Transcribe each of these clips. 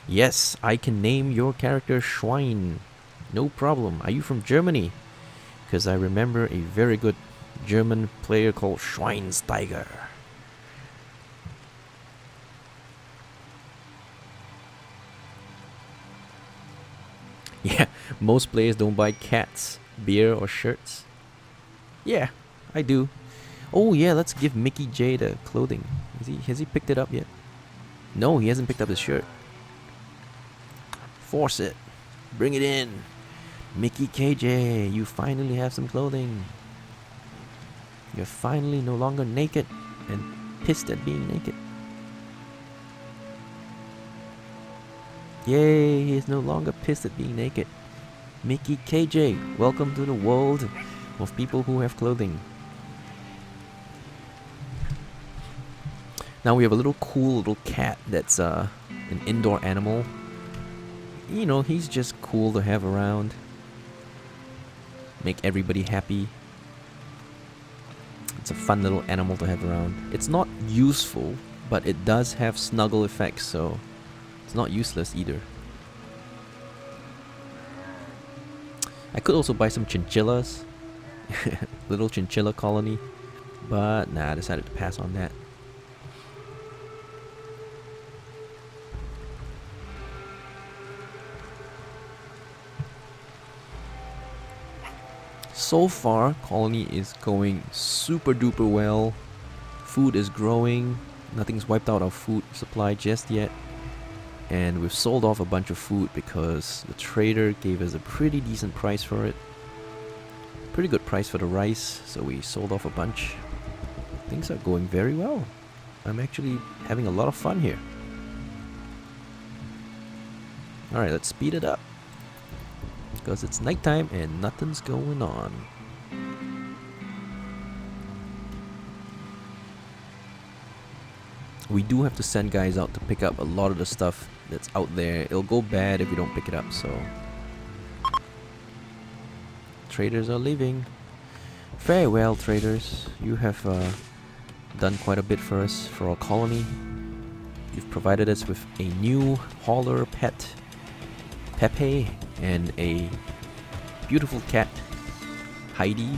Yes, I can name your character Schwein. No problem. Are you from Germany? Because I remember a very good German player called Schweinsteiger. Yeah, most players don't buy cats, beer, or shirts. Yeah, I do. Oh yeah, let's give Mickey J the clothing. Has he picked it up yet? No, he hasn't picked up his shirt. Force it. Bring it in. Mickey KJ, you finally have some clothing. You're finally no longer naked and pissed at being naked. Yay, he is no longer pissed at being naked. Mickey KJ, welcome to the world of people who have clothing. Now we have a little cool little cat that's an indoor animal. You know, he's just cool to have around. Make everybody happy. It's a fun little animal to have around. It's not useful, but it does have snuggle effects, so it's not useless either. I could also buy some chinchillas. Little chinchilla colony. But nah, I decided to pass on that. So far, colony is going super duper well. Food is growing. Nothing's wiped out our food supply just yet. And we've sold off a bunch of food because the trader gave us a pretty decent price for it. Pretty good price for the rice, so we sold off a bunch. Things are going very well. I'm actually having a lot of fun here. Alright, let's speed it up. Because it's nighttime and nothing's going on. We do have to send guys out to pick up a lot of the stuff that's out there. It'll go bad if we don't pick it up, so... Traders are leaving. Farewell, traders. You have done quite a bit for us, for our colony. You've provided us with a new hauler pet, Pepe, and a beautiful cat, Heidi.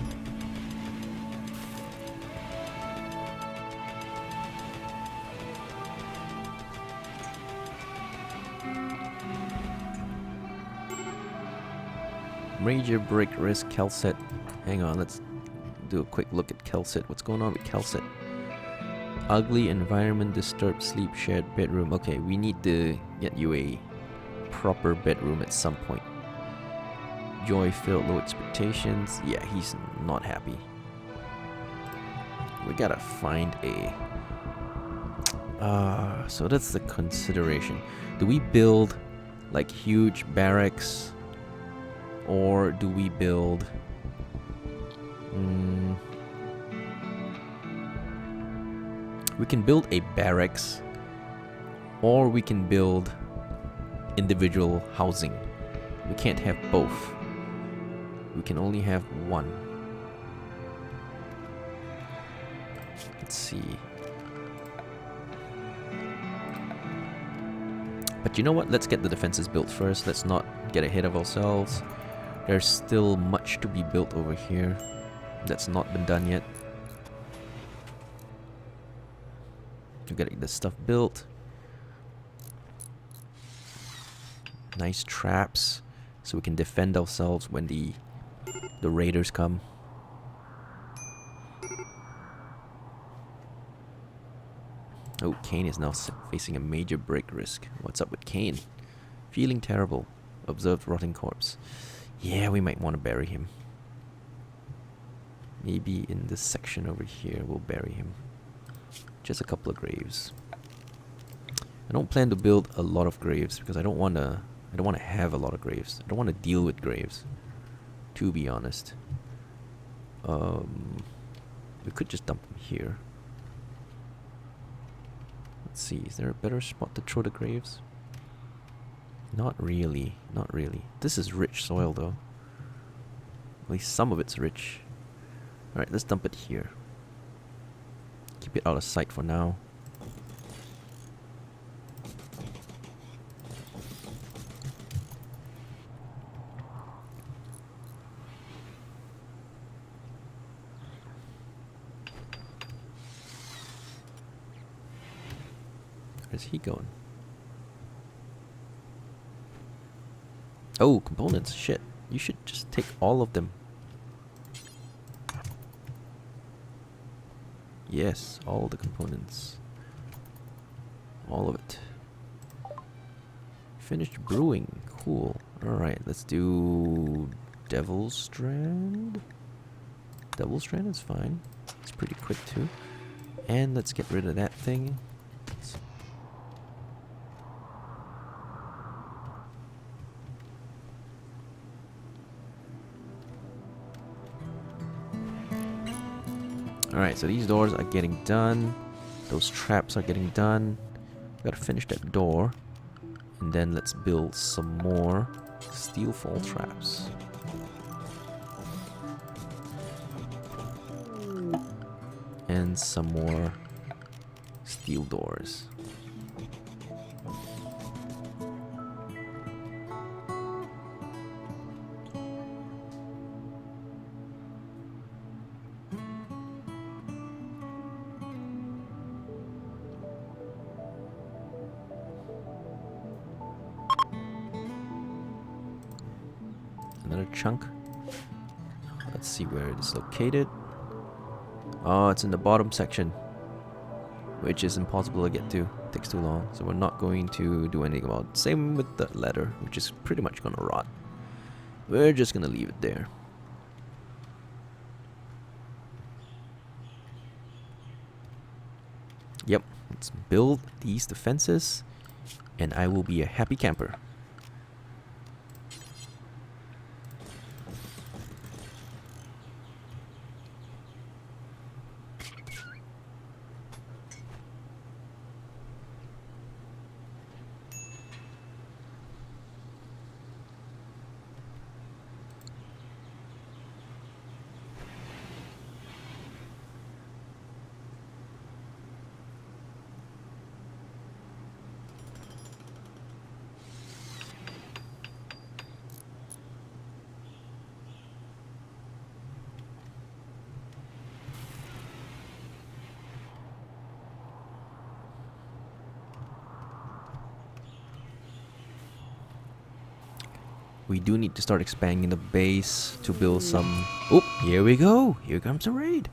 Major break risk, Kelset. Hang on, let's do a quick look at Kelset. What's going on with Kelset? Ugly environment, disturbed sleep, shared bedroom. Okay, we need to get you a proper bedroom at some point. Joy-filled, low expectations. Yeah, he's not happy. We gotta find a... so that's the consideration. Do we build like huge barracks? Or do we build... we can build a barracks. Or we can build individual housing. We can't have both. We can only have one. Let's see. But you know what? Let's get the defenses built first. Let's not get ahead of ourselves. There's still much to be built over here that's not been done yet. We're getting this stuff built. Nice traps so we can defend ourselves when the raiders come. Oh, Kaen is now facing a major break risk. What's up with Kaen? Feeling terrible. Observed rotting corpse. Yeah, we might want to bury him. Maybe in this section over here we'll bury him. Just a couple of graves. I don't plan to build a lot of graves because I don't want to have a lot of graves. I don't want to deal with graves, to be honest. We could just dump them here. Let's see, is there a better spot to throw the graves? Not really, not really. This is rich soil though. At least some of it's rich. Alright, let's dump it here. Keep it out of sight for now. Where's he going? Oh, components. Shit. You should just take all of them. Yes, all the components. All of it. Finished brewing. Cool. Alright, let's do Devil's Strand. Devil's Strand is fine. It's pretty quick too. And let's get rid of that thing. Alright, so these doors are getting done. Those traps are getting done. Gotta finish that door. And then let's build some more steel fall traps. And some more steel doors. Another chunk. Let's see where it is located. Oh, it's in the bottom section, which is impossible to get to. It takes too long, so we're not going to do anything about it. Same with the ladder, which is pretty much gonna rot. We're just gonna leave it there. Yep, let's build these defenses, and I will be a happy camper. We do need to start expanding the base to build some... Oh, here we go. Here comes a raid.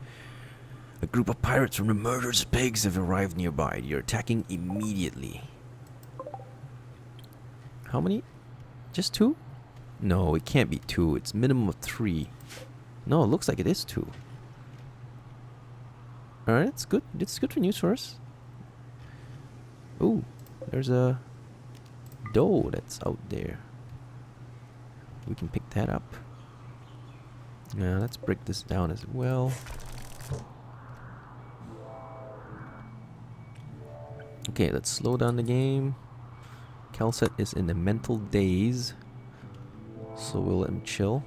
A group of pirates from the Murderous Pigs have arrived nearby. You're attacking immediately. How many? Just 2? No, it can't be 2. It's minimum of 3. No, it looks like it is 2. Alright, it's good. It's good for news for us. Oh, there's a doe that's out there. We can pick that up. Now let's break this down as well. Okay, let's slow down the game. Calcet is in a mental daze, so we'll let him chill.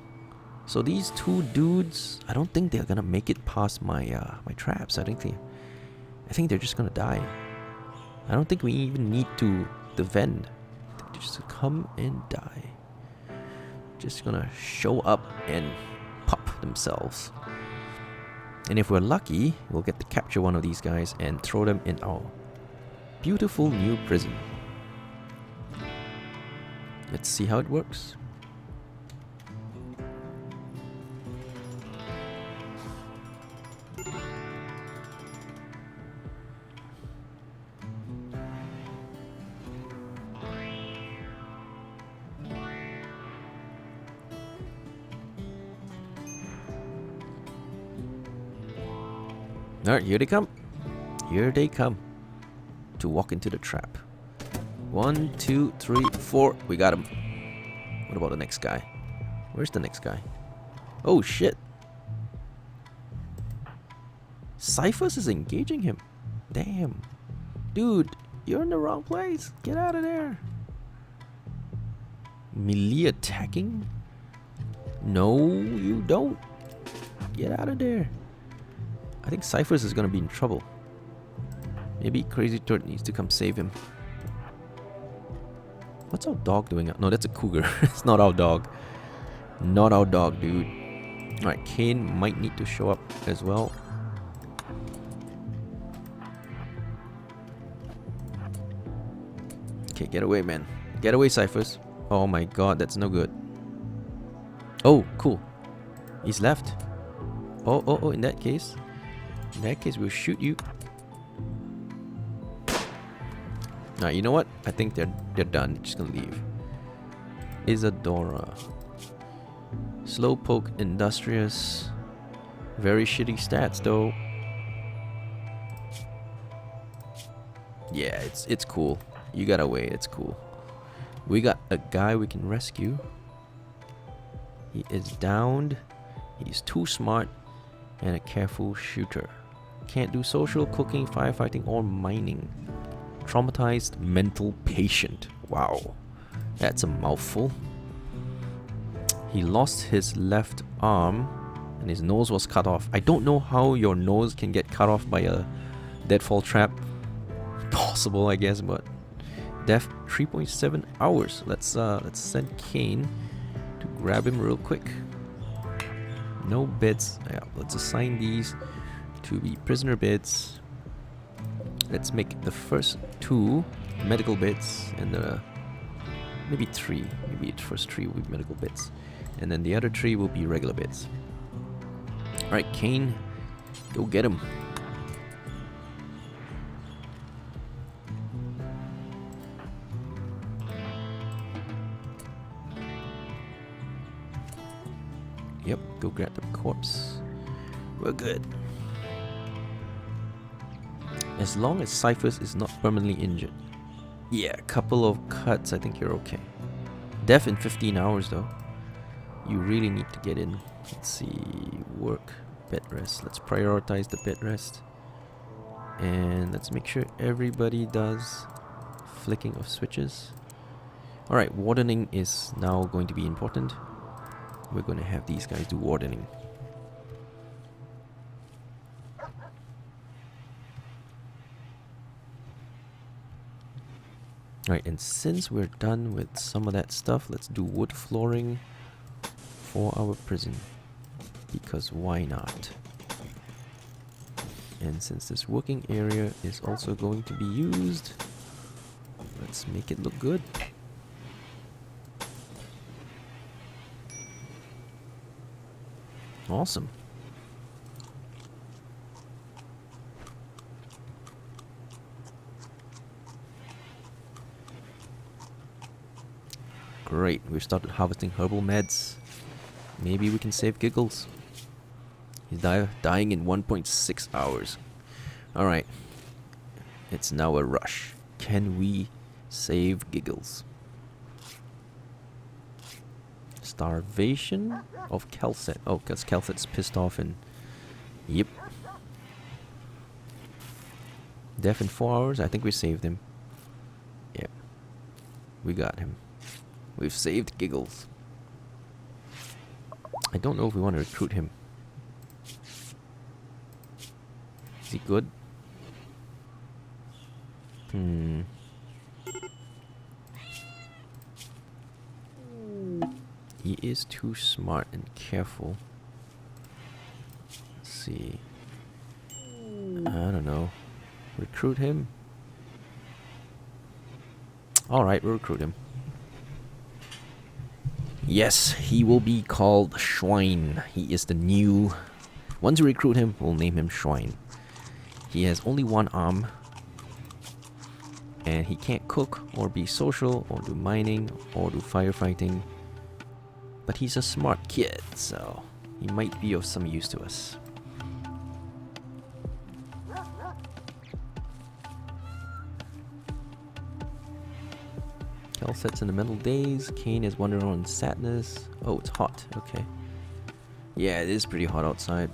So these 2 dudes, I don't think they're gonna make it past my my traps. I think they're just gonna die. I don't think we even need to defend. They just come and die. Just gonna show up and pop themselves. And if we're lucky, we'll get to capture one of these guys and throw them in our beautiful new prison. Let's see how it works. Alright, here they come. Here they come. To walk into the trap. 1, 2, 3, 4. We got him. What about the next guy? Where's the next guy? Oh shit. Cyphers is engaging him. Damn. Dude, you're in the wrong place. Get out of there. Melee attacking? No, you don't. Get out of there. I think Cyphers is gonna be in trouble. Maybe Crazy Turd needs to come save him. What's our dog doing? No, that's a cougar. It's not our dog. Not our dog, dude. Alright, Kaen might need to show up as well. Okay, get away, man. Get away, Cyphers. Oh my god, that's no good. Oh, cool. He's left. Oh, in that case, we'll shoot you. Nah, you know what? I think they're done. They're just gonna leave. Isadora. Slowpoke, industrious. Very shitty stats though. Yeah, it's cool. You got away, it's cool. We got a guy we can rescue. He is downed. He's too smart and a careful shooter. Can't do social, cooking, firefighting, or mining. Traumatized mental patient. Wow, that's a mouthful. He lost his left arm and his nose was cut off. I don't know how your nose can get cut off by a deadfall trap. Possible, I guess, but death 3.7 hours. Let's send Kaen to grab him real quick. No bits. Yeah, let's assign these to be prisoner bits. Let's make the first 2 medical bits and maybe 3. Maybe the first 3 will be medical bits, and then the other 3 will be regular bits. All right, Kaen, go get him. Yep, go grab the corpse. We're good. As long as Cyphers is not permanently injured. Yeah, a couple of cuts, I think you're okay. Death in 15 hours though. You really need to get in. Let's see, work, bed rest. Let's prioritize the bed rest. And let's make sure everybody does flicking of switches. Alright, wardening is now going to be important. We're going to have these guys do wardening. Alright, and since we're done with some of that stuff, let's do wood flooring for our prison. Because why not? And since this working area is also going to be used, let's make it look good. Awesome. Great, we've started harvesting herbal meds. Maybe we can save Giggles. He's dying in 1.6 hours. Alright. It's now a rush. Can we save Giggles? Starvation of Calcet. Oh, because Calcet's pissed off and... Yep. Death in 4 hours. I think we saved him. Yep. We got him. We've saved Giggles. I don't know if we want to recruit him. Is he good? He is too smart and careful. Let's see. I don't know. Recruit him? Alright, we'll recruit him. Yes, he will be called Schwein. He is the new... Once we recruit him, we'll name him Schwein. He has only 1 arm. And he can't cook, or be social, or do mining, or do firefighting. But he's a smart kid, so he might be of some use to us. Calcet sentimental days. Kaen is wandering on sadness. Oh, it's hot. Okay. Yeah, it is pretty hot outside.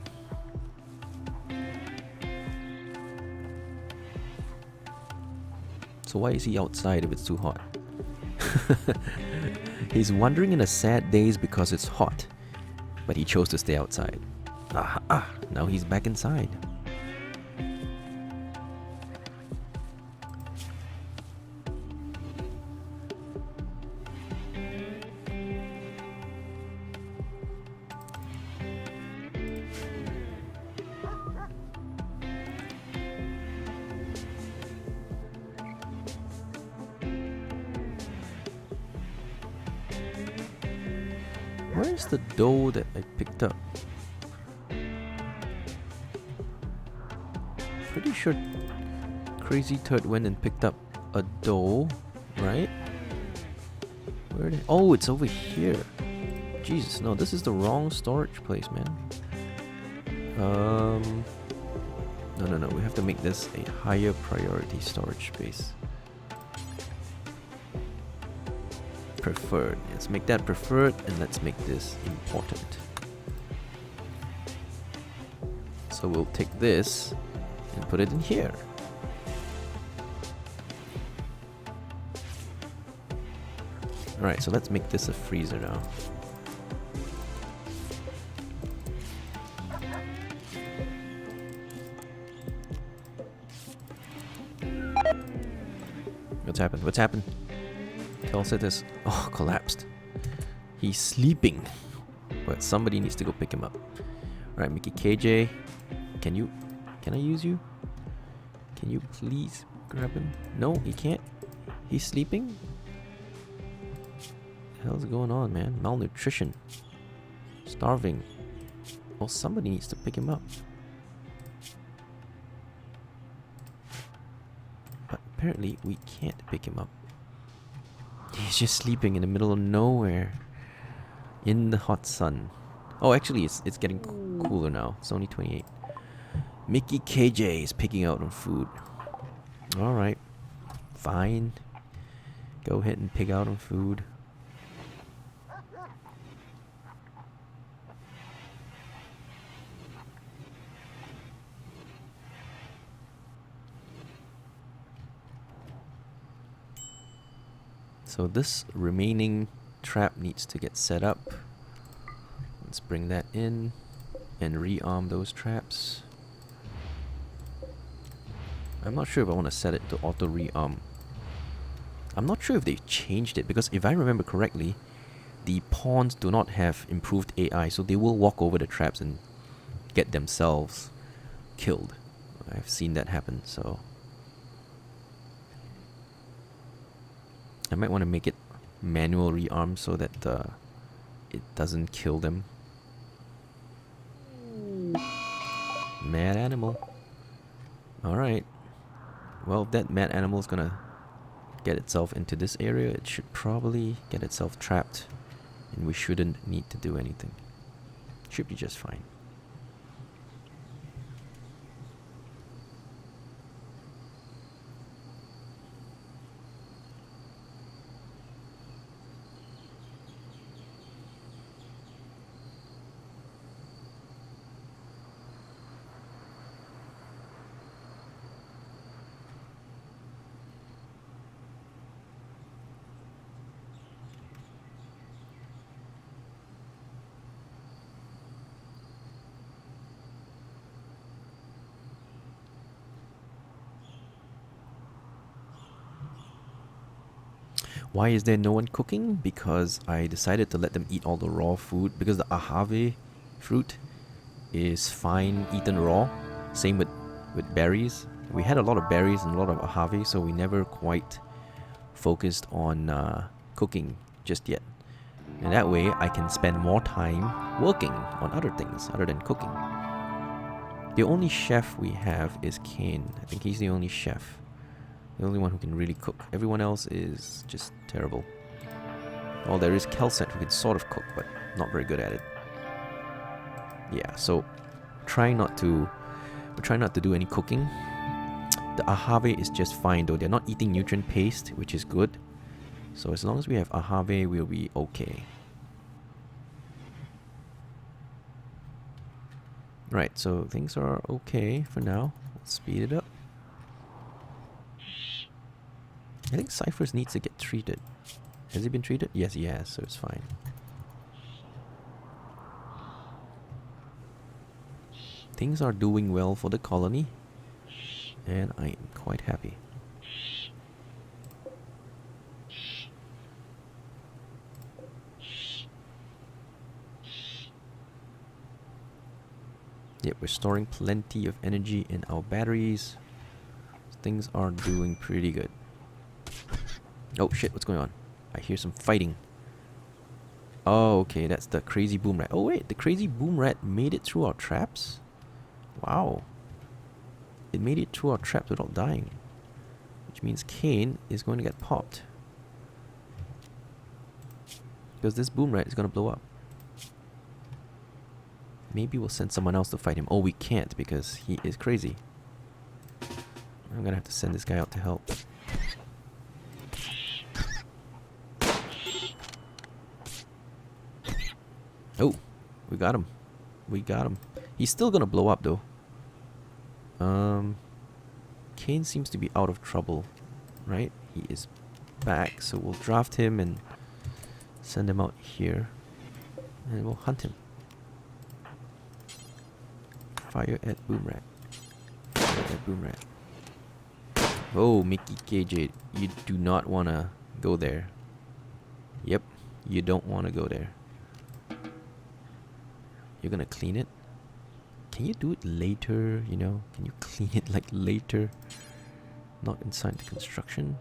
So why is he outside if it's too hot? He's wandering in a sad daze because it's hot, but he chose to stay outside. Aha! Now he's back inside. Where's the dough that I picked up? Pretty sure Crazy Turd went and picked up a dough, right? Where did... Oh, it's over here. Jesus, no, this is the wrong storage place, man. No, we have to make this a higher priority storage space. Preferred. Let's make that preferred, and let's make this important. So we'll take this and put it in here. Alright, so let's make this a freezer now. What's happened? What's happened? Calcetus. Oh, collapsed. He's sleeping. But somebody needs to go pick him up. Alright, Mickey KJ. Can I use you? Can you please grab him? No, he can't. He's sleeping? What the hell's going on, man? Malnutrition. Starving. Well, somebody needs to pick him up. But apparently we can't pick him up. He's just sleeping in the middle of nowhere. In the hot sun. Oh, actually, it's getting cooler now. It's only 28. Mickey KJ is picking out on food. Alright. Fine. Go ahead and pick out on food. So this remaining trap needs to get set up. Let's bring that in and rearm those traps. I'm not sure if I want to set it to auto rearm. I'm not sure if they've changed it, because if I remember correctly, the pawns do not have improved AI, so they will walk over the traps and get themselves killed. I've seen that happen, so I might want to make it manual rearm so that it doesn't kill them. Mad animal. Alright. Well, if that mad animal is gonna get itself into this area, it should probably get itself trapped, and we shouldn't need to do anything. Should be just fine. Why is there no one cooking? Because I decided to let them eat all the raw food, because the agave fruit is fine eaten raw. Same with berries. We had a lot of berries and a lot of agave, so we never quite focused on cooking just yet. And that way I can spend more time working on other things other than cooking. The only chef we have is Kaen. I think he's the only chef. The only one who can really cook. Everyone else is just terrible. Well, there is Kelset who can sort of cook, but not very good at it. Yeah, so we're trying not to do any cooking. The agave is just fine though. They're not eating nutrient paste, which is good. So as long as we have agave, we'll be okay. Right, so things are okay for now. Let's speed it up. I think Cyphers needs to get treated. Has he been treated? Yes, he has, so it's fine. Things are doing well for the colony, and I am quite happy. Yep, we're storing plenty of energy in our batteries. Things are doing pretty good. Oh shit, what's going on? I hear some fighting. Oh, okay, that's the crazy boom rat. Oh wait, the crazy boom rat made it through our traps? Wow. It made it through our traps without dying. Which means Kaen is going to get popped. Because this boom rat is going to blow up. Maybe we'll send someone else to fight him. Oh, we can't because he is crazy. I'm going to have to send this guy out to help. Oh, we got him. We got him. He's still going to blow up though. Kaen seems to be out of trouble, right? He is back, so we'll draft him and send him out here. And we'll hunt him. Fire at boom rat. Fire at boom rat. Oh, Mickey KJ, you do not want to go there. Yep, you don't want to go there. You're gonna clean it? Can you do it later, you know? Can you clean it like later? Not inside the construction?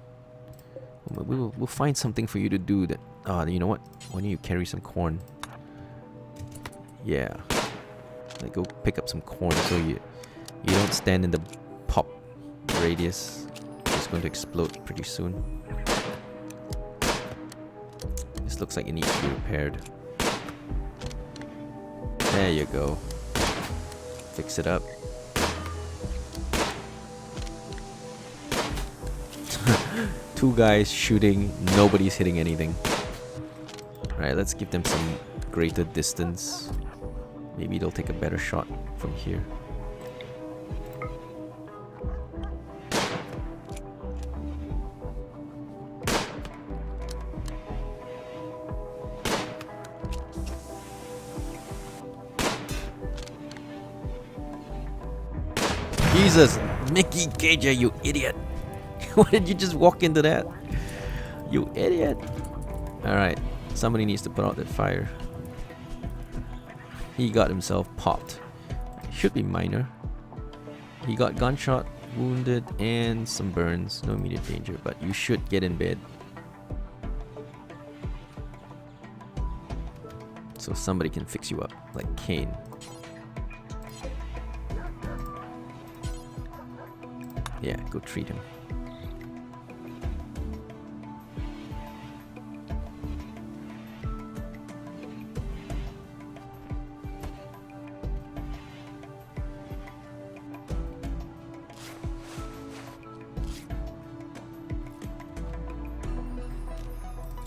We'll find something for you to do that... you know what? Why don't you carry some corn? Yeah. Like go pick up some corn so you don't stand in the pop radius. It's going to explode pretty soon. This looks like it needs to be repaired. There you go. Fix it up. Two guys shooting, nobody's hitting anything. Alright, let's give them some greater distance. Maybe they'll take a better shot from here. Jesus! Mickey KJ, you idiot! Why did you just walk into that? You idiot! Alright, somebody needs to put out that fire. He got himself popped. Should be minor. He got gunshot, wounded, and some burns. No immediate danger, but you should get in bed. So somebody can fix you up, like Kaen. Yeah, go treat him.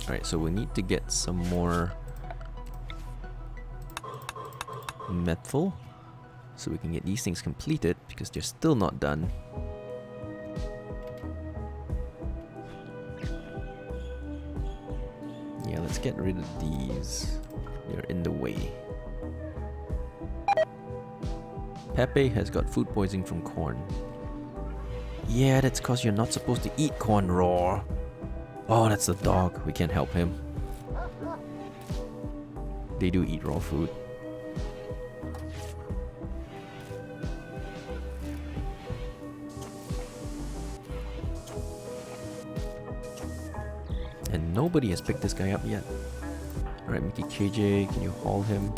Alright, so we need to get some more metal so we can get these things completed because they're still not done. Yeah, let's get rid of these. They're in the way. Pepe has got food poisoning from corn. Yeah, that's cause you're not supposed to eat corn raw. Oh, that's the dog. We can't help him. They do eat raw food. And nobody has picked this guy up yet. Alright, Mickey KJ, can you haul him?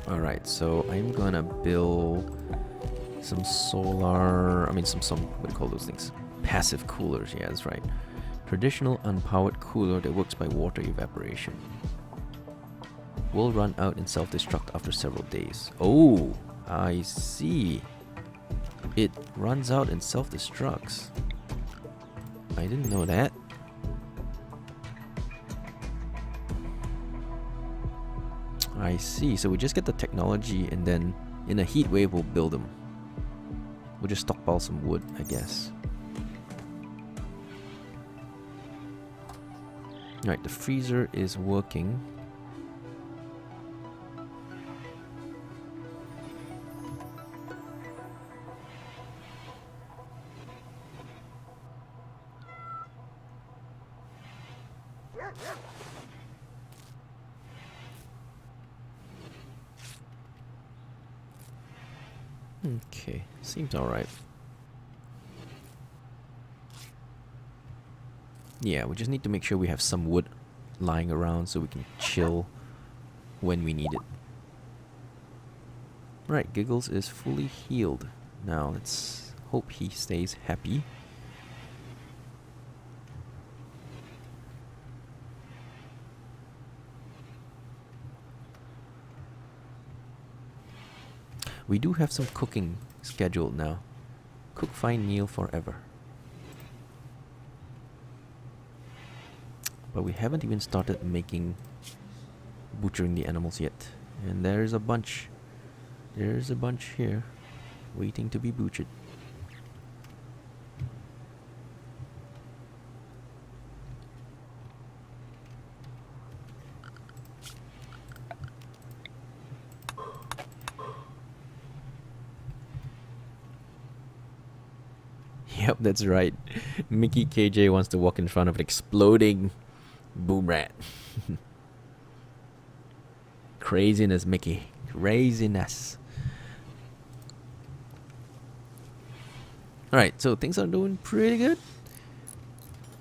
Alright, so I'm gonna build some solar... some what do you call those things? Passive coolers, yeah, that's right. Traditional unpowered cooler that works by water evaporation. Will run out and self-destruct after several days. Oh, I see. It runs out and self-destructs. I didn't know that. I see. So we just get the technology and then in a heat wave we'll build them. We'll just stockpile some wood, I guess. Alright, the freezer is working. Okay, seems alright. Yeah, we just need to make sure we have some wood lying around so we can chill when we need it. Right, Giggles is fully healed. Now let's hope he stays happy. We do have some cooking scheduled now. Cook fine meal forever. But we haven't even started making butchering the animals yet. And there's a bunch. There's a bunch here waiting to be butchered. Yep, that's right. Mickey KJ wants to walk in front of an exploding boom rat. Craziness, Mickey. Craziness. Alright, so things are doing pretty good.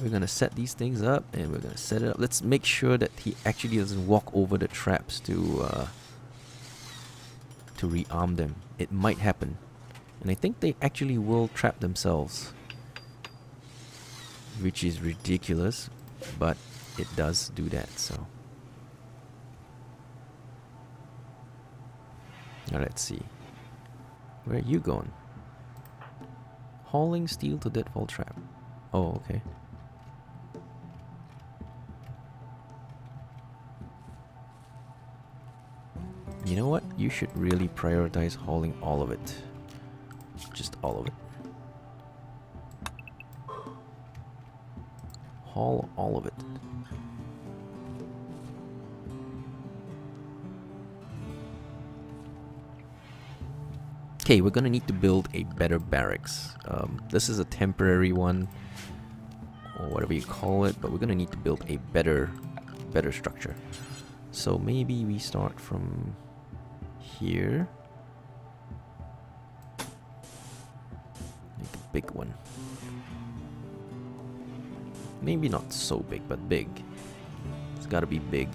We're gonna set these things up and we're gonna set it up. Let's make sure that he actually doesn't walk over the traps to rearm them. It might happen. And I think they actually will trap themselves. Which is ridiculous, but it does do that, so. Now let's see. Where are you going? Hauling steel to deadfall trap. Oh, okay. You know what? You should really prioritize hauling all of it. Just all of it. Haul all of it. Okay, we're gonna need to build a better barracks. This is a temporary one, or whatever you call it, but we're gonna need to build a better structure. So maybe we start from here. Make a big one. Maybe not so big, but big. It's gotta be big.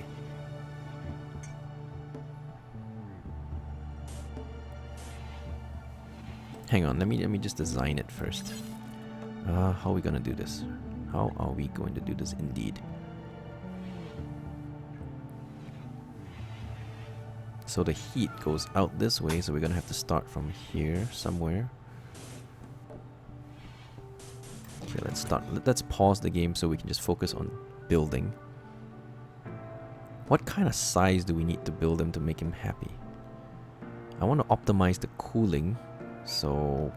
Hang on, let me just design it first. How are we gonna do this? How are we going to do this indeed? So the heat goes out this way, so we're gonna have to start from here somewhere. Okay, let's start. Let's pause the game so we can just focus on building. What kind of size do we need to build him to make him happy? I want to optimize the cooling, so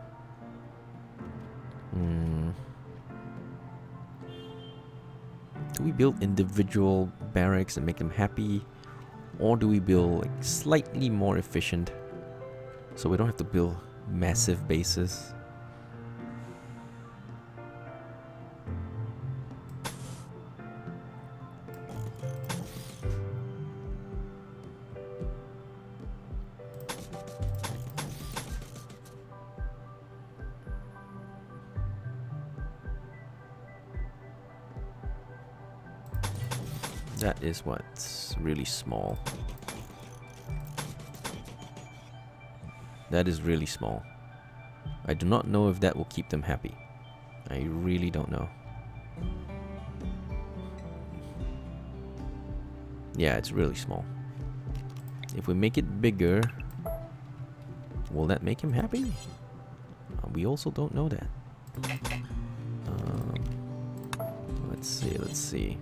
do we build individual barracks and make them happy, or do we build like slightly more efficient so we don't have to build massive bases? That is what's really small. That is really small. I do not know if that will keep them happy. I really don't know. Yeah, it's really small. If we make it bigger, will that make him happy? We also don't know that. Let's see.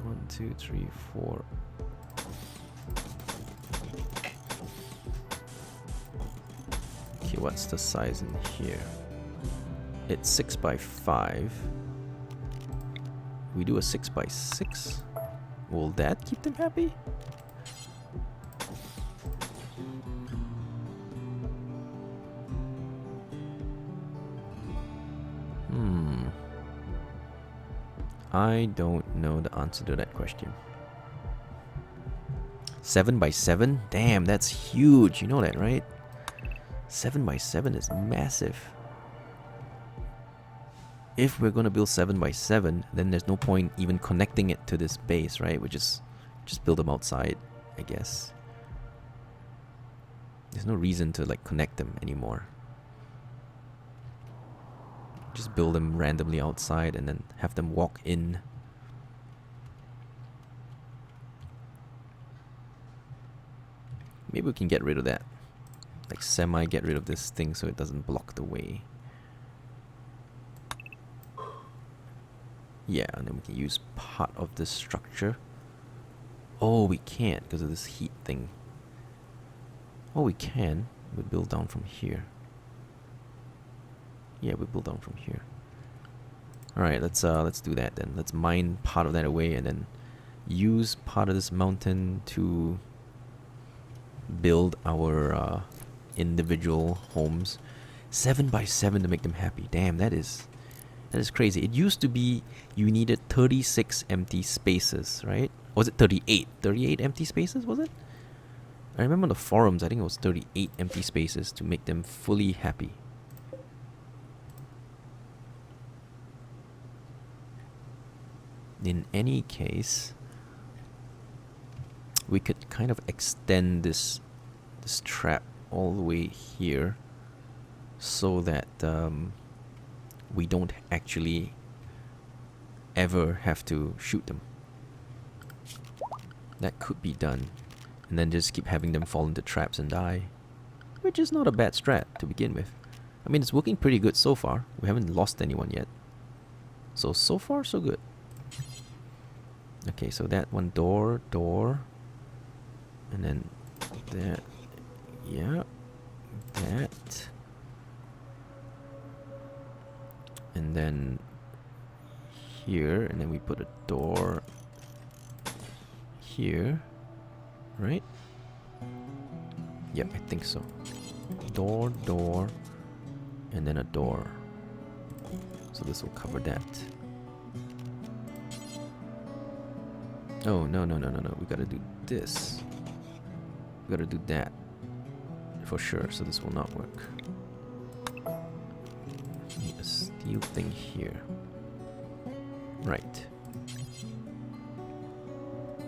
1, 2, 3, 4. Okay, what's the size in here? It's 6 by 5. We do a 6 by 6. Will that keep them happy? I don't know the answer to that question. 7 by 7? Damn, that's huge. You know that, right? 7 by 7 is massive. If we're gonna build 7 by 7, then there's no point even connecting it to this base, right? We just build them outside, I guess. There's no reason to like connect them anymore. Just build them randomly outside and then have them walk in. Maybe we can get rid of that. Like semi get rid of this thing so it doesn't block the way. Yeah, and then we can use part of this structure. Oh, we can't because of this heat thing. Oh, we can. We build down from here. Yeah, we build down from here. All right, let's do that then. Let's mine part of that away and then use part of this mountain to build our individual homes. 7 by 7 to make them happy. Damn, that is crazy. It used to be you needed 36 empty spaces, right? Or was it 38? 38 empty spaces, was it? I remember on the forums, I think it was 38 empty spaces to make them fully happy. In any case, we could kind of extend this trap all the way here so that we don't actually ever have to shoot them. That could be done. And then just keep having them fall into traps and die. Which is not a bad strat to begin with. I mean, it's working pretty good so far. We haven't lost anyone yet. So far, so good. Okay, so that one door. And then that. Yeah. That. And then here. And then we put a door here. Right? Yep, I think so. Door, and then a door. So this will cover that. Oh, no. We gotta do this. We gotta do that. For sure, so this will not work. Need a steel thing here. Right.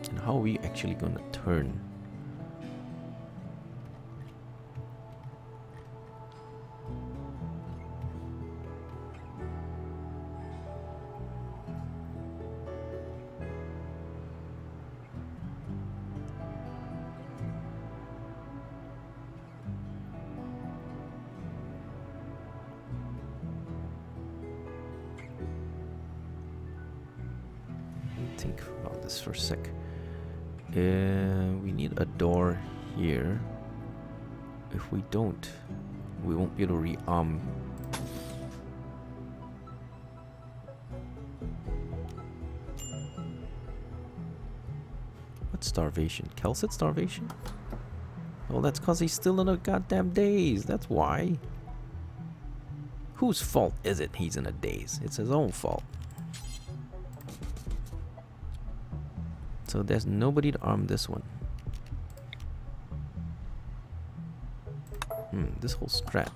And how are we actually gonna turn? Think about this for a sec. We need a door here. If we don't, we won't be able to rearm. What starvation? Kel said starvation? Well, that's because he's still in a goddamn daze. That's why. Whose fault is it he's in a daze? It's his own fault. So there's nobody to arm this one. This whole strat,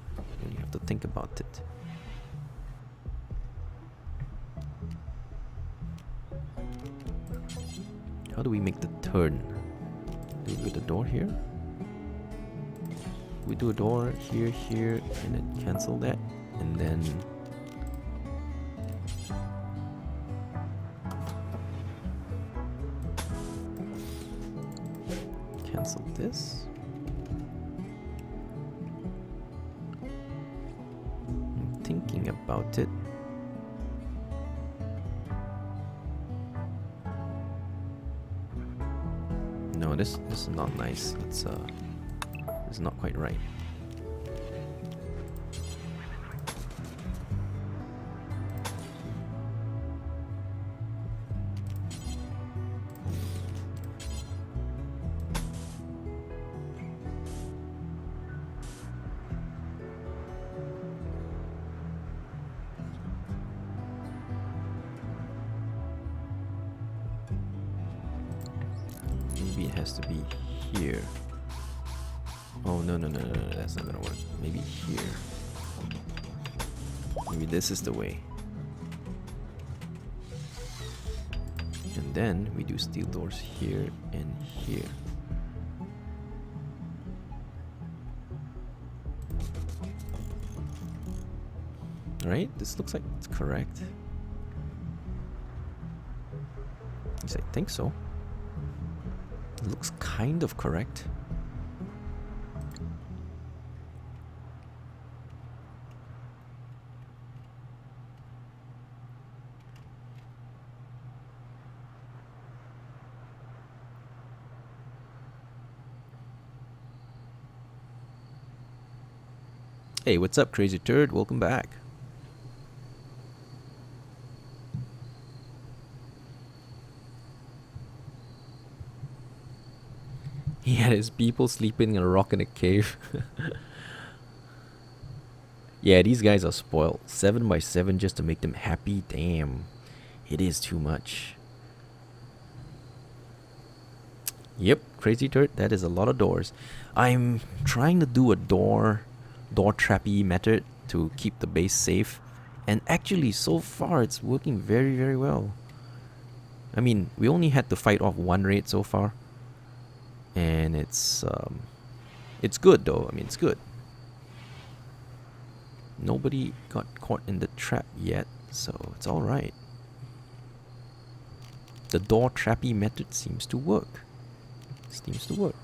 you have to think about it. How do we make the turn? Do we do the door here? We do a door here, and then cancel that, and then cancel this. I'm thinking about it. No, this is not nice. It's not quite right. it has to be here. Oh, no, that's not gonna work. Maybe here. Maybe this is the way. And then we do steel doors here and here. Right? This looks like it's correct. Yes, I think so. It looks kind of correct. Hey, what's up, Crazy Turd? Welcome back. He had his people sleeping in a rock in a cave. Yeah, these guys are spoiled. 7 by 7 just to make them happy. Damn. It is too much. Yep, Crazy Turd, that is a lot of doors. I'm trying to do a door trappy method to keep the base safe. And actually, so far, it's working very, very well. I mean, we only had to fight off one raid so far. And it's good though. I mean, it's good. Nobody got caught in the trap yet, so it's alright. The door trappy method seems to work. Seems to work.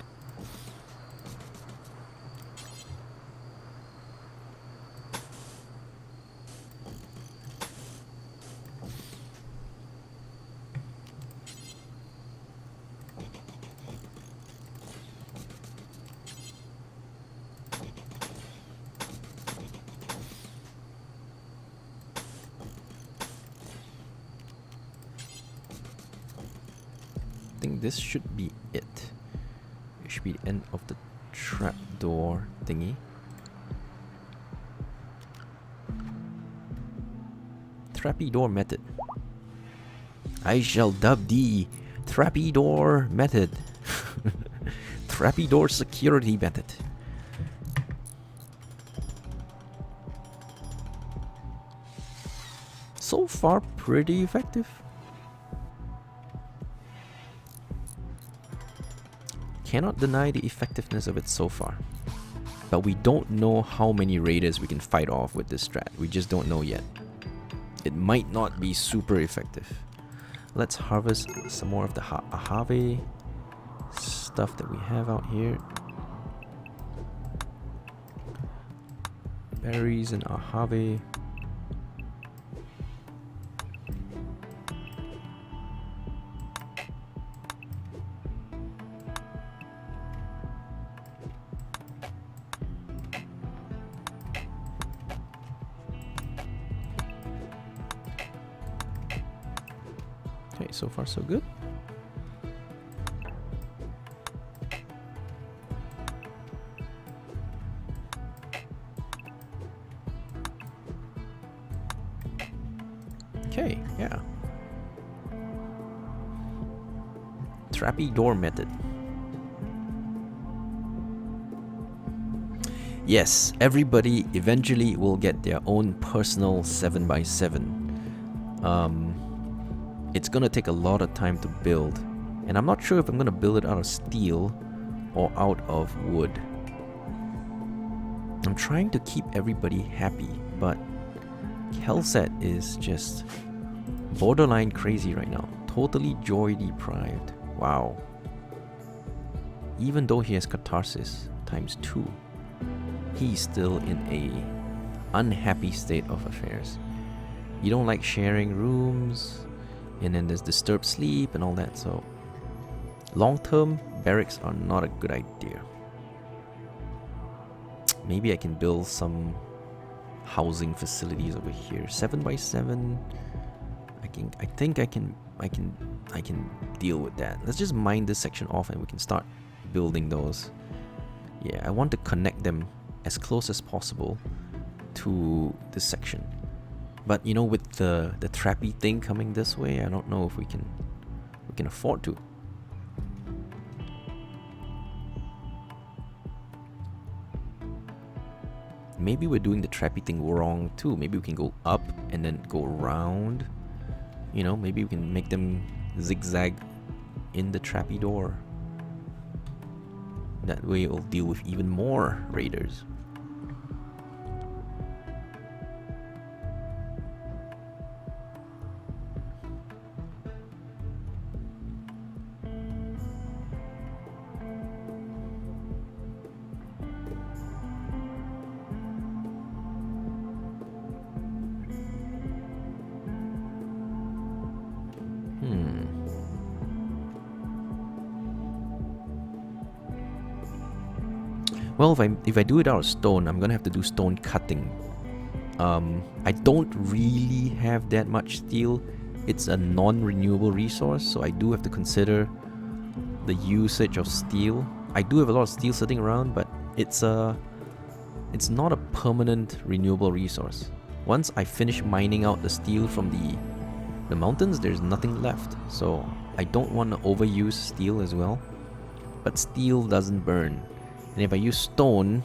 I think this should be it. It should be the end of the trapdoor thingy. Trappy door method. I shall dub the Trappy door method. Trappy door security method. So far, pretty effective. Cannot deny the effectiveness of it so far. But we don't know how many raiders we can fight off with this strat. We just don't know yet. It might not be super effective. Let's harvest some more of the ahave stuff that we have out here. Berries and ahave. Okay, so far so good. Okay, yeah. Trappy door method. Yes, everybody eventually will get their own personal 7x7. It's gonna take a lot of time to build, and I'm not sure if I'm gonna build it out of steel or out of wood. I'm trying to keep everybody happy, but Kelset is just borderline crazy right now. Totally joy deprived. Wow. Even though he has catharsis ×2, he's still in a unhappy state of affairs. You don't like sharing rooms, and then there's disturbed sleep and all that, so long-term barracks are not a good idea. Maybe I can build some housing facilities over here. 7x7. I think I can deal with that. Let's just mine this section off and we can start building those. Yeah, I want to connect them as close as possible to this section. But you know, with the trappy thing coming this way, I don't know if we can afford to. maybe we're doing the trappy thing wrong too. Maybe we can go up and then go around. You know, maybe we can make them zigzag in the trappy door. That way it'll deal with even more raiders. Well, if I do it out of stone, I'm gonna have to do stone cutting. I don't really have that much steel. It's a non-renewable resource, so I do have to consider the usage of steel. I do have a lot of steel sitting around, but it's not a permanent renewable resource. Once I finish mining out the steel from the mountains, there's nothing left. So I don't want to overuse steel as well. But steel doesn't burn. And if I use stone,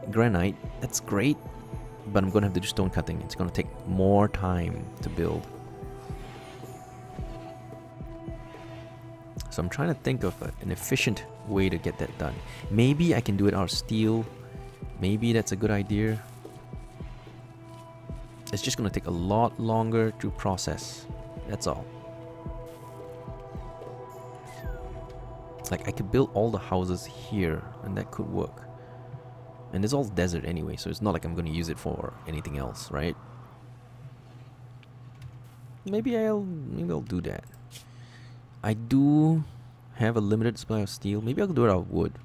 granite, that's great, but I'm going to have to do stone cutting. It's going to take more time to build. So I'm trying to think of an efficient way to get that done. Maybe I can do it out of steel. Maybe that's a good idea. It's just going to take a lot longer to process. That's all. Like, I could build all the houses here, and that could work. And it's all desert anyway, so it's not like I'm going to use it for anything else, right? Maybe I'll do that. I do have a limited supply of steel. Maybe I'll do it out of wood.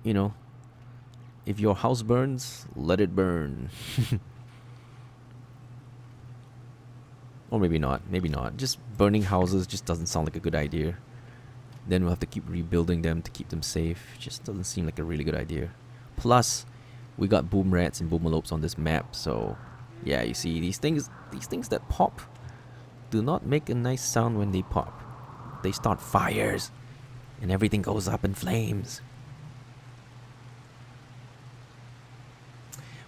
You know, if your house burns, let it burn. Or maybe not. Maybe not. Just burning houses just doesn't sound like a good idea. Then we'll have to keep rebuilding them to keep them safe. It just doesn't seem like a really good idea. Plus, we got boom rats and boomalopes on this map, so yeah, you see these things that pop do not make a nice sound when they pop. They start fires, and everything goes up in flames.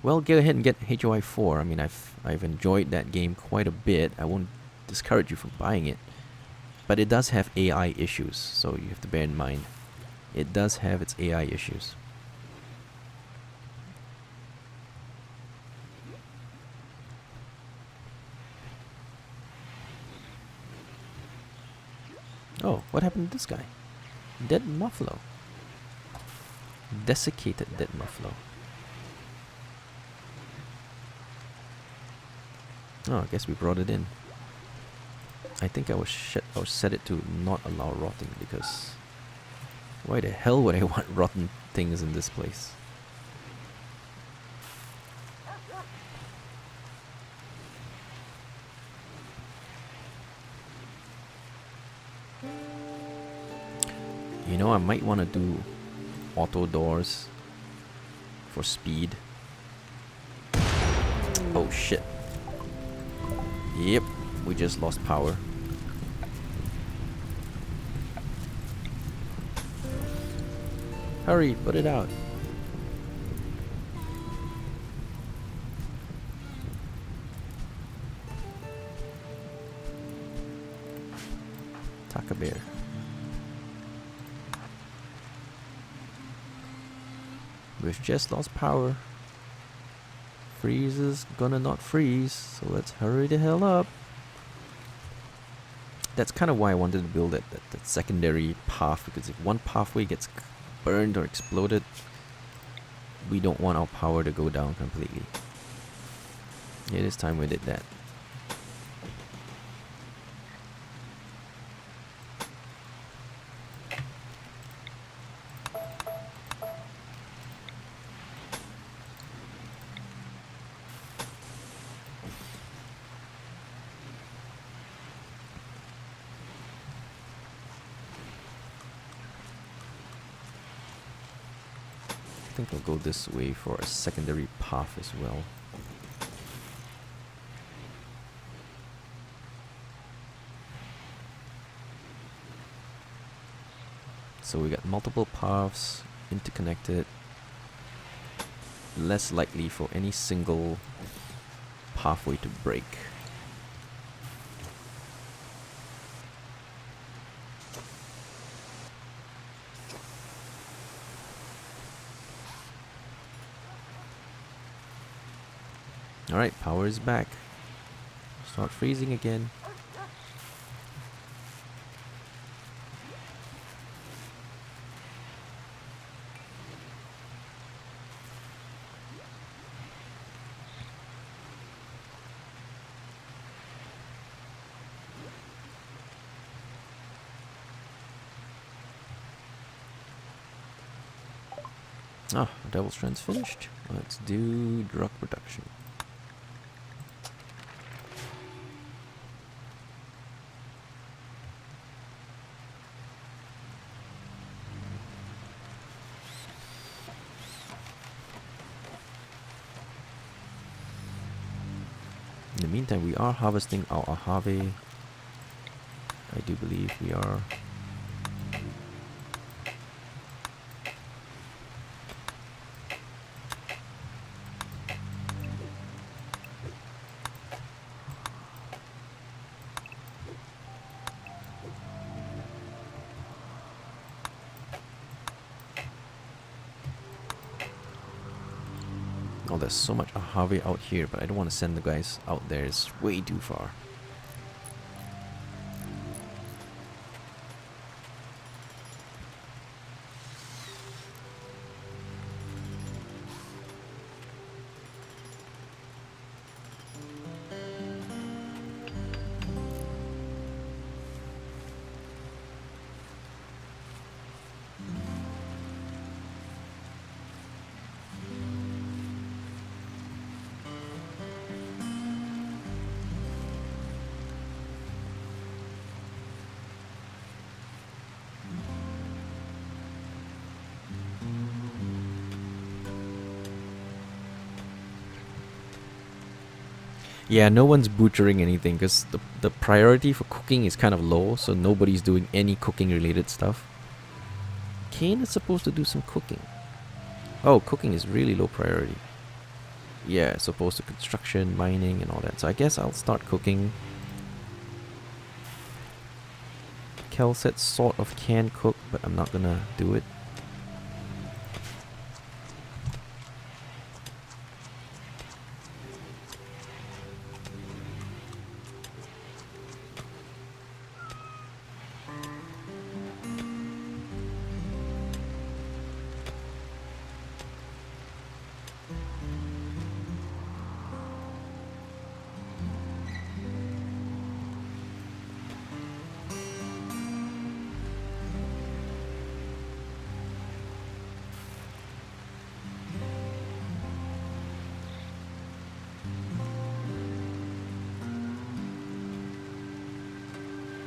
Well, go ahead and get HOI 4. I mean, I've enjoyed that game quite a bit. I won't discourage you from buying it. But it does have AI issues, so you have to bear in mind. It does have its AI issues. Oh, what happened to this guy? Dead muffalo. Desiccated dead muffalo. Oh, I guess we brought it in. I think I will set it to not allow rotting, because why the hell would I want rotten things in this place? You know, I might want to do auto doors for speed. Oh shit. Yep, we just lost power. Hurry, put it out. Taka bear. We've just lost power. Freeze is gonna not freeze, so let's hurry the hell up. That's kind of why I wanted to build that secondary path, because if one pathway gets burned or exploded, we don't want our power to go down completely. It is time we did that. I think I'll go this way for a secondary path as well. So we got multiple paths interconnected. less likely for any single pathway to break. Alright, power is back. Start freezing again. Ah, Devil Strand's finished. Let's do drug production. In the meantime, we are harvesting our ahave. I do believe we are. Oh, there's so much ahave out here, but I don't want to send the guys out there. It's way too far. Yeah, no one's butchering anything because the priority for cooking is kind of low, so nobody's doing any cooking related stuff. Kaen is supposed to do some cooking. Oh, cooking is really low priority. Yeah, it's opposed to construction, mining, and all that. So I guess I'll start cooking. Kel said sort of can cook, but I'm not gonna do it.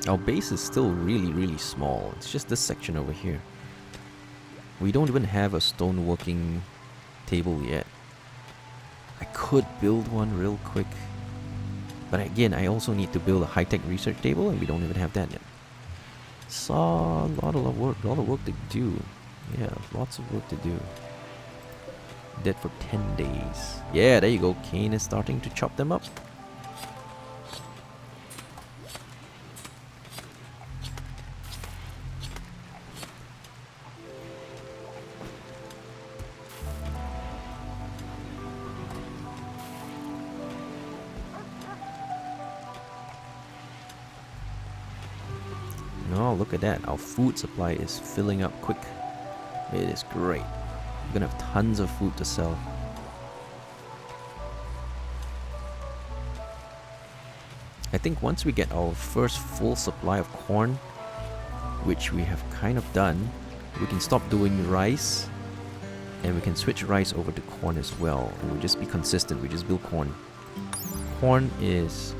Our base is still really small. It's just this section over here. We don't even have a stoneworking table yet. I could build one real quick. But again, I also need to build a high-tech research table, and we don't even have that yet. So, a lot of work to do. Yeah, lots of work to do. Dead for 10 days. Yeah, there you go. Kaen is starting to chop them up. Oh, look at that. Our food supply is filling up quick. It is great. We're gonna have tons of food to sell. I think once we get our first full supply of corn, which we have kind of done, we can stop doing rice and we can switch rice over to corn as well. And we'll just be consistent. We just build corn. Corn is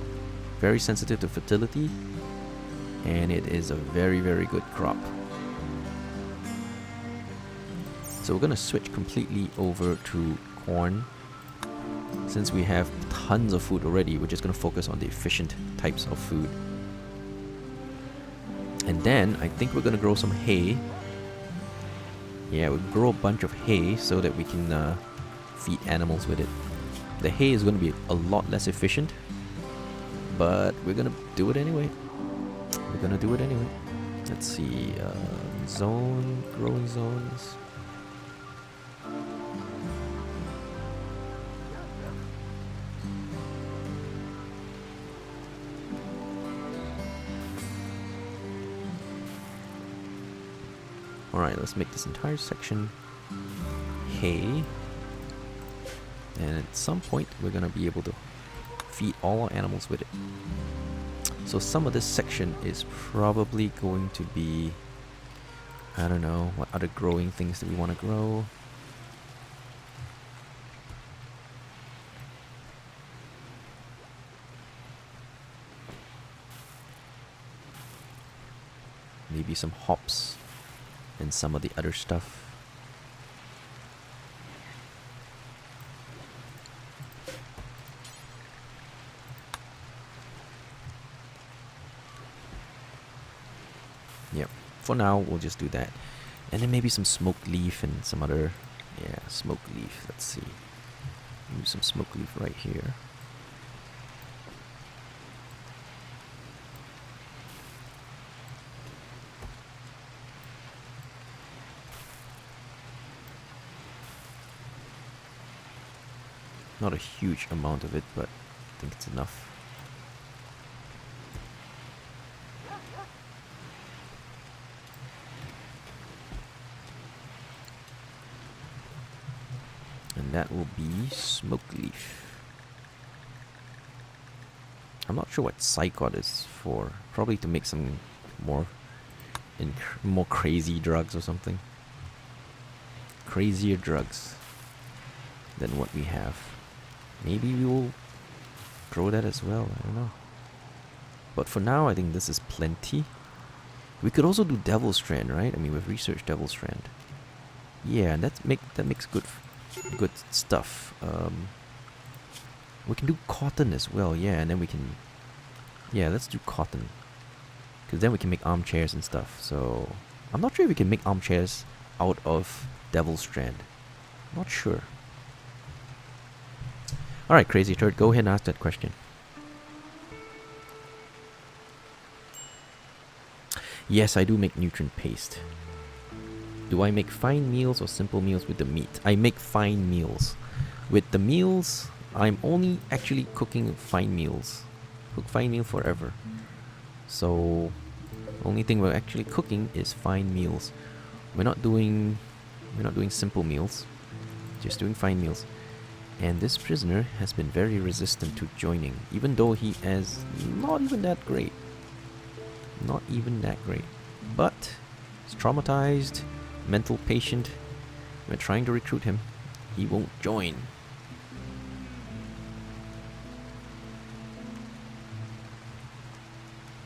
very sensitive to fertility, and it is a very good crop. So we're gonna switch completely over to corn. Since we have tons of food already, we're just gonna focus on the efficient types of food. And then I think we're gonna grow some hay. Yeah, we'll grow a bunch of hay so that we can feed animals with it. The hay is going to be a lot less efficient, but we're going to do it anyway. We're going to do it anyway. Let's see, growing zones. Alright, let's make this entire section hay. And at some point, we're going to be able to feed all our animals with it. So some of this section is probably going to be, I don't know, what other growing things do we want to grow? Maybe some hops and some of the other stuff. Yep, for now we'll just do that. And then maybe some smoked leaf and some other, yeah, smoked leaf. Let's see. Use some smoked leaf right here. Not a huge amount of it, but I think it's enough. And that will be smoked leaf. I'm not sure what psychot is for. Probably to make some more crazy drugs or something. Crazier drugs than what we have. Maybe we will grow that as well. I don't know. But for now, I think this is plenty. We could also do Devil Strand, right? I mean, we've researched Devil Strand. Yeah, and that makes good stuff. We can do cotton as well. Yeah, and then we can. Yeah, let's do cotton. Because then we can make armchairs and stuff. So I'm not sure if we can make armchairs out of Devil Strand. Not sure. Alright, Crazy Turd, go ahead and ask that question. Yes, I do make nutrient paste. Do I make fine meals or simple meals with the meat? I make fine meals. With the meals, I'm only actually cooking fine meals. Cook fine meal forever. So, only thing we're actually cooking is fine meals. We're not doing simple meals. Just doing fine meals. And this prisoner has been very resistant to joining, even though he is not even that great. Not even that great. But he's traumatized, mental patient. We're trying to recruit him. He won't join.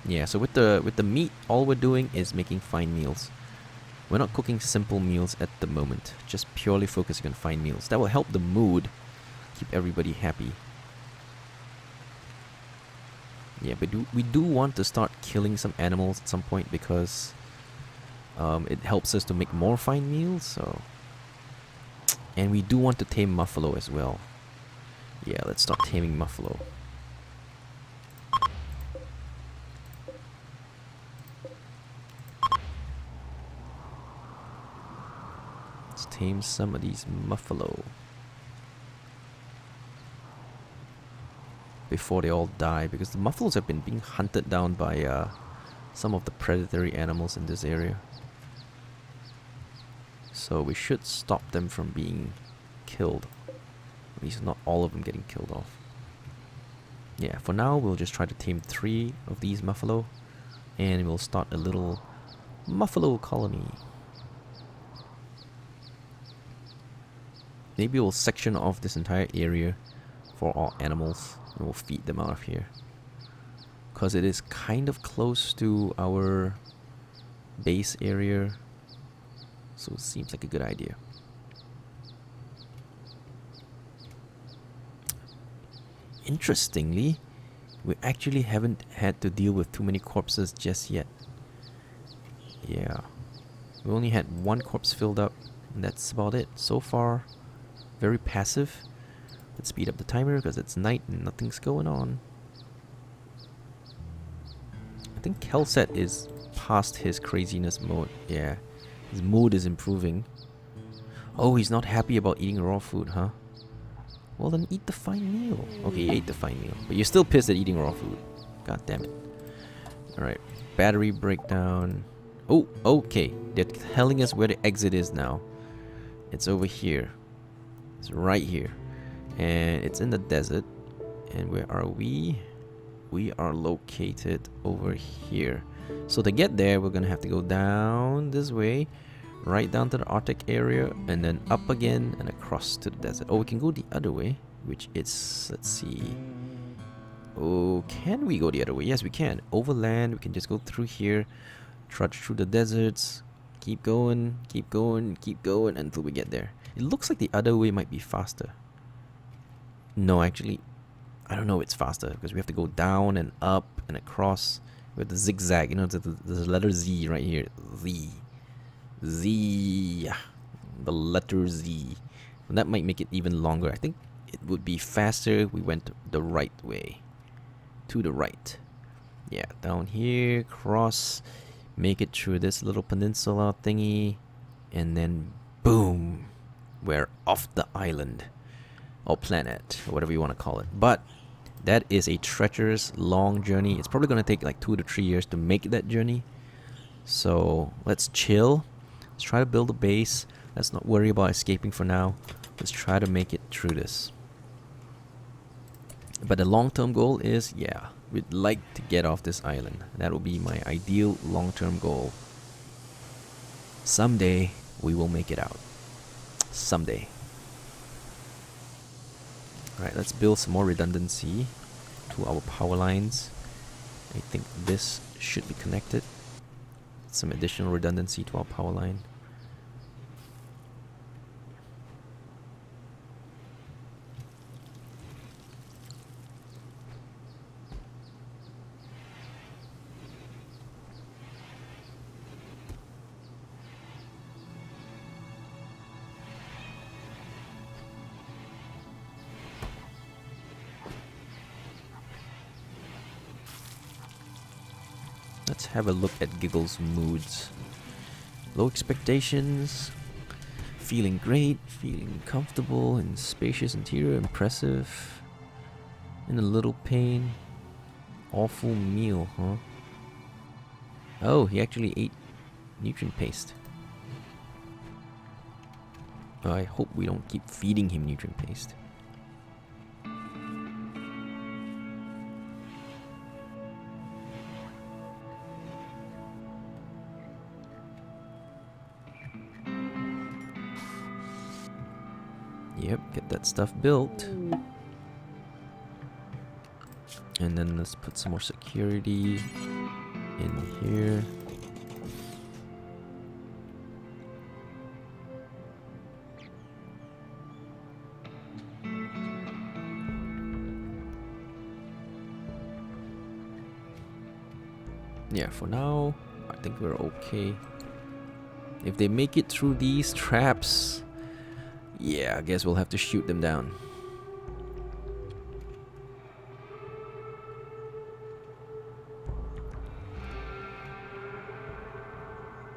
Yeah, so with the meat, all we're doing is making fine meals. We're not cooking simple meals at the moment. Just purely focusing on fine meals. That will help the mood. Keep everybody happy. Yeah, but we do want to start killing some animals at some point because it helps us to make more fine meals. So, and we do want to tame Muffalo as well. Yeah, let's start taming Muffalo. Let's tame some of these Muffalo before they all die, because the Muffalos have been being hunted down by some of the predatory animals in this area. So we should stop them from being killed. At least not all of them getting killed off. Yeah, for now we'll just try to tame 3 of these Muffalo, and we'll start a little Muffalo colony. Maybe we'll section off this entire area for all animals. And we'll feed them out of here. Because it is kind of close to our base area. So it seems like a good idea. Interestingly, we actually haven't had to deal with too many corpses just yet. Yeah. We only had 1 corpse filled up. And that's about it. So far, Very passive. Let's speed up the timer because it's night and nothing's going on. I think Kelset is past his craziness mode. Yeah, his mood is improving. Oh, he's not happy about eating raw food, huh? Well, then eat the fine meal. Okay, you ate the fine meal, but you're still pissed at eating raw food. God damn it. Alright, battery breakdown. Oh, okay. They're telling us where the exit is now. It's over here. It's right here. And it's in the desert. And where are we? We are located over here. So to get there, we're gonna have to go down this way, right down to the Arctic area, and then up again and across to the desert. Oh, we can go the other way, which is, let's see. Oh, can we go the other way? Yes, we can. Overland, we can just go through here, trudge through the deserts, keep going, keep going, keep going until we get there. It looks like the other way might be faster. No, actually, I don't know it's faster because we have to go down and up and across with the zigzag. You know, there's the letter Z right here. Z. The letter Z. And that might make it even longer. I think it would be faster if we went the right way. To the right. Yeah, down here, cross, make it through this little peninsula thingy, and then boom, we're off the island. Or planet, or whatever you want to call it. But that is a treacherous, long journey. It's probably going to take like 2 to 3 years to make that journey. So let's chill. Let's try to build a base. Let's not worry about escaping for now. Let's try to make it through this. But the long-term goal is, yeah, we'd like to get off this island. That will be my ideal long-term goal. Someday, we will make it out. Someday. Alright, let's build some more redundancy to our power lines. I think this should be connected. Some additional redundancy to our power line. Let's have a look at Giggle's moods. Low expectations, feeling great, feeling comfortable, and spacious interior, impressive, in a little pain. Awful meal, huh? Oh, he actually ate nutrient paste. I hope we don't keep feeding him nutrient paste. Yep, get that stuff built. And then let's put some more security in here. Yeah, for now, I think we're okay. If they make it through these traps, yeah, I guess we'll have to shoot them down.